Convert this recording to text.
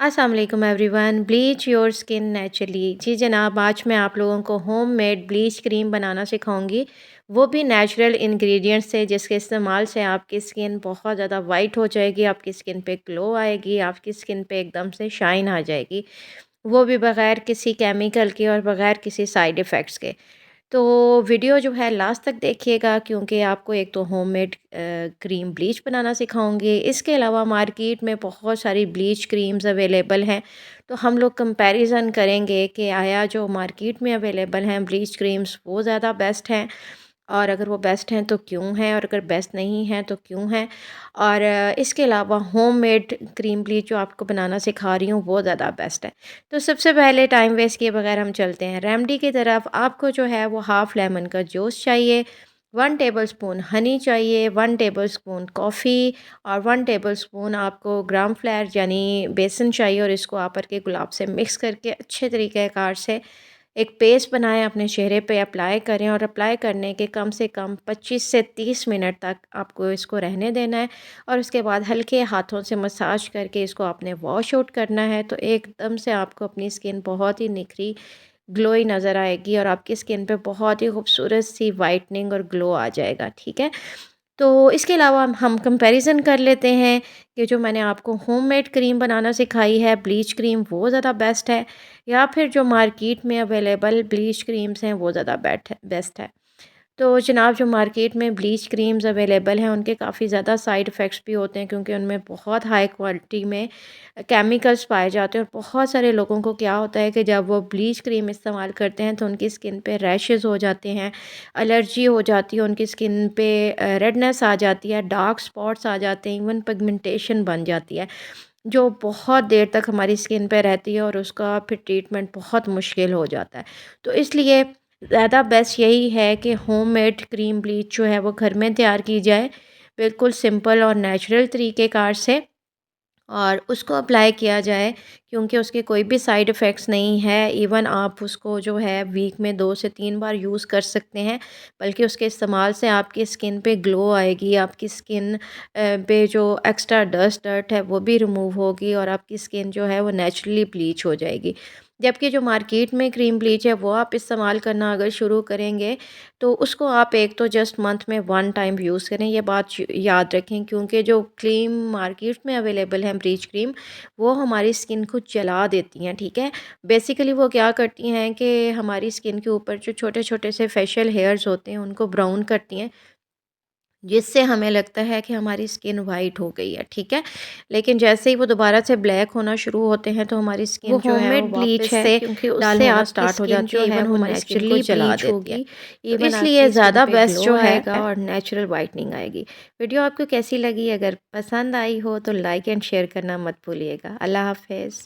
अस्सलाम वालेकुम everyone. Bleach your skin naturally. जी जनाब, आज मैं आप लोगों को होममेड ब्लीच क्रीम बनाना सिखाऊंगी, वो भी नेचुरल इंग्रेडिएंट्स से, जिसके इस्तेमाल से आपकी स्किन बहुत ज़्यादा वाइट हो जाएगी, आपकी स्किन पे ग्लो आएगी, आपकी स्किन पे एकदम से शाइन आ जाएगी, वो भी बग़ैर किसी केमिकल के और बग़ैर किसी साइड इफ़ेक्ट्स के। तो वीडियो जो है लास्ट तक देखिएगा, क्योंकि आपको एक तो होममेड क्रीम ब्लीच बनाना सिखाऊंगी। इसके अलावा मार्केट में बहुत सारी ब्लीच क्रीम्स अवेलेबल हैं, तो हम लोग कंपैरिजन करेंगे कि आया जो मार्केट में अवेलेबल हैं ब्लीच क्रीम्स वो ज़्यादा बेस्ट हैं, और अगर वो बेस्ट हैं तो क्यों हैं, और अगर बेस्ट नहीं हैं तो क्यों हैं। और इसके अलावा होममेड क्रीम ब्लीच जो आपको बनाना सिखा रही हूँ वो ज़्यादा बेस्ट है। तो सबसे पहले टाइम वेस्ट किए बगैर हम चलते हैं रेमेडी की तरफ। आपको जो है वो हाफ़ लेमन का जूस चाहिए, 1 टेबलस्पून हनी चाहिए, 1 टेबलस्पून कॉफ़ी, और 1 टेबलस्पून आपको ग्राम फ्लावर यानी बेसन चाहिए। और इसको आप के गुलाब से मिक्स करके अच्छे तरीक़ेकार से एक पेस्ट बनाएं, अपने चेहरे पे अप्लाई करें, और अप्लाई करने के कम से कम 25 से 30 मिनट तक आपको इसको रहने देना है। और उसके बाद हल्के हाथों से मसाज करके इसको आपने वॉश आउट करना है। तो एकदम से आपको अपनी स्किन बहुत ही निखरी, ग्लोई नज़र आएगी, और आपकी स्किन पे बहुत ही खूबसूरत सी वाइटनिंग और ग्लो आ जाएगा। ठीक है, तो इसके अलावा हम कंपैरिज़न कर लेते हैं कि जो मैंने आपको होममेड क्रीम बनाना सिखाई है ब्लीच क्रीम, वो ज़्यादा बेस्ट है, या फिर जो मार्केट में अवेलेबल ब्लीच क्रीम्स हैं वो ज़्यादा बेस्ट है। तो जनाब, जो मार्केट में ब्लीच क्रीम्स अवेलेबल हैं उनके काफ़ी ज़्यादा साइड इफ़ेक्ट्स भी होते हैं, क्योंकि उनमें बहुत हाई क्वालिटी में केमिकल्स पाए जाते हैं। और बहुत सारे लोगों को क्या होता है कि जब वो ब्लीच क्रीम इस्तेमाल करते हैं तो उनकी स्किन पे रैशेज़ हो जाते हैं, एलर्जी हो जाती है, उनकी स्किन पे रेडनेस आ जाती है, डार्क स्पॉट्स आ जाते हैं, इवन पिगमेंटेशन बन जाती है, जो बहुत देर तक हमारी स्किन पे रहती है, और उसका फिर ट्रीटमेंट बहुत मुश्किल हो जाता है। तो इसलिए ज़्यादा बेस्ट यही है कि होममेड क्रीम ब्लीच जो है वो घर में तैयार की जाए, बिल्कुल सिंपल और नेचुरल तरीक़ेकार से, और उसको अप्लाई किया जाए, क्योंकि उसके कोई भी साइड इफ़ेक्ट्स नहीं है। इवन आप उसको जो है वीक में 2 से 3 बार यूज़ कर सकते हैं, बल्कि उसके इस्तेमाल से आपकी स्किन पे ग्लो आएगी, आपकी स्किन पे जो एक्स्ट्रा डर्ट है वो भी रिमूव होगी, और आपकी स्किन जो है वो नेचुरली ब्लीच हो जाएगी। जबकि जो मार्केट में क्रीम ब्लीच है वो आप इस्तेमाल करना अगर शुरू करेंगे, तो उसको आप एक तो जस्ट मंथ में 1 टाइम यूज़ करें, ये बात याद रखें, क्योंकि जो क्रीम मार्केट में अवेलेबल है ब्लीच क्रीम, वो हमारी स्किन को जला देती हैं। ठीक है, बेसिकली वो क्या करती हैं कि हमारी स्किन के ऊपर जो छोटे छोटे से फेशियल हेयर्स होते हैं उनको ब्राउन करती हैं, जिससे हमें लगता है कि हमारी स्किन वाइट हो गई है। ठीक है, लेकिन जैसे ही वो दोबारा से ब्लैक होना शुरू होते हैं तो हमारी वो स्किन जो है वो होममेड ब्लीच वापस है, से क्योंकि डल उससे होना आपकी स्टार्ट हो स्किन जाती जो है, है इवन वो हमारी स्किन को नेचुरली जला ब्लीच देती है। होगी। तो इवन इसलिए आपकी स्किन ज़्यादा पे बेस्ट ग्लो जो है, आएगा और नेचुरल वाइटनिंग आएगी। वीडियो आपको कैसी लगी, अगर पसंद आई हो तो लाइक एंड शेयर करना मत भूलिएगा। अल्लाह हाफ़िज़।